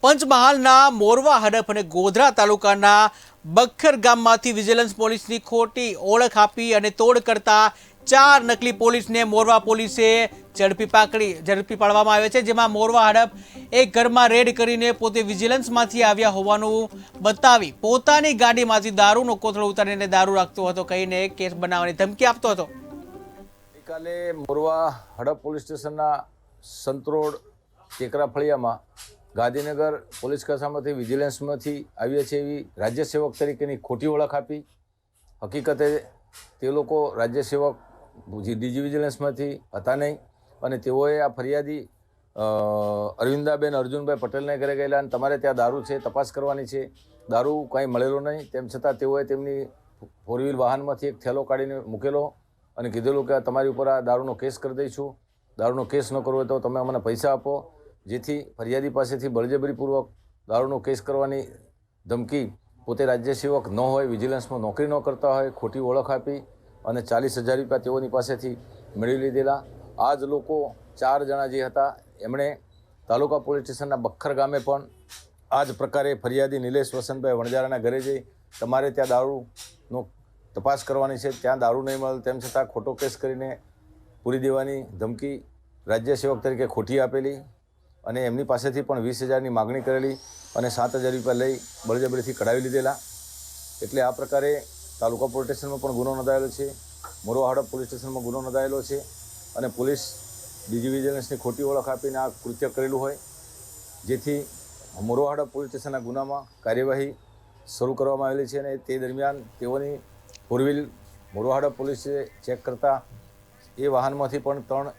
પંચમહાલના મોરવા હડફ અને ગોધરા તાલુકાના બખ્ખર ગામમાંથી વિજિલન્સ પોલીસની ખોટી ઓળખ આપી અને તોડ કરતા 4 નકલી પોલીસને મોરવા પોલીસે ઝડપી પાડવામાં આવ્યા છે, જેમાં મોરવા હડફ એક ઘરમાં રેડ કરીને પોતે વિજિલન્સમાંથી આવ્યા હોવાનું બતાવી પોતાની ગાડીમાંથી દારૂનો કોથળો ઉતારીને દારૂ રાખતો હતો કહીને કેસ બનાવવાની ધમકી આપતો હતો। ગઈકાલે મોરવા હડપ પોલીસ સ્ટેશનના સંતરોડ ટેકરા ફળિયામાં ગાંધીનગર પોલીસ કક્ષામાંથી વિજિલન્સમાંથી આવ્યા છે એવી રાજ્ય સેવક તરીકેની ખોટી ઓળખ આપી। હકીકતે તે લોકો રાજ્ય સેવક ડીજી વિજિલન્સમાંથી હતા નહીં અને તેઓએ આ ફરિયાદી અરવિંદાબેન અર્જુનભાઈ પટેલને ઘરે ગયેલા અને તમારે ત્યાં દારૂ છે, તપાસ કરવાની છે, દારૂ કાંઈ મળેલો નહીં, તેમ છતાં તેઓએ તેમની 4 વ્હીલ વાહનમાંથી એક થેલો કાઢીને મૂકેલો અને કીધેલું કે તમારી ઉપર આ દારૂનો કેસ કરી દઈશું, દારૂનો કેસ ન કરવો હોય તો તમે અમને પૈસા આપો, જેથી ફરિયાદી પાસેથી બળજબરીપૂર્વક દારૂનો કેસ કરવાની ધમકી, પોતે રાજ્ય સેવક ન હોય, વિજિલન્સમાં નોકરી ન કરતા હોય, ખોટી ઓળખ આપી અને 40,000 રૂપિયા તેઓની પાસેથી મેળવી લીધેલા। આ જ લોકો 4 જણા જે હતા એમણે તાલુકા પોલીસ સ્ટેશનના બખ્ખર ગામે પણ આ જ પ્રકારે ફરિયાદી નિલેશ વસંતભાઈ વણજારાના ઘરે જઈ તમારે ત્યાં દારૂનો તપાસ કરવાની છે, ત્યાં દારૂ નહીં મળે તેમ છતાં ખોટો કેસ કરીને પૂરી દેવાની ધમકી રાજ્ય સેવક તરીકે ખોટી આપેલી અને એમની પાસેથી પણ 20,000ની માગણી કરેલી અને 7,000 રૂપિયા લઈ બળજબરીથી કઢાવી લીધેલા। એટલે આ પ્રકારે તાલુકા પોલીસ સ્ટેશનમાં પણ ગુનો નોંધાયેલો છે, મોરવા હડપ પોલીસ સ્ટેશનમાં ગુનો નોંધાયેલો છે અને પોલીસ ડીજી વિજિલન્સની ખોટી ઓળખ આપીને આ કૃત્ય કરેલું હોય, જેથી મોરવા હડપ પોલીસ સ્ટેશનના ગુનામાં કાર્યવાહી શરૂ કરવામાં આવેલી છે અને તે દરમિયાન તેઓની 4 વ્હીલ મોરવા હડપ પોલીસે ચેક કરતા એ વાહનમાંથી પણ 3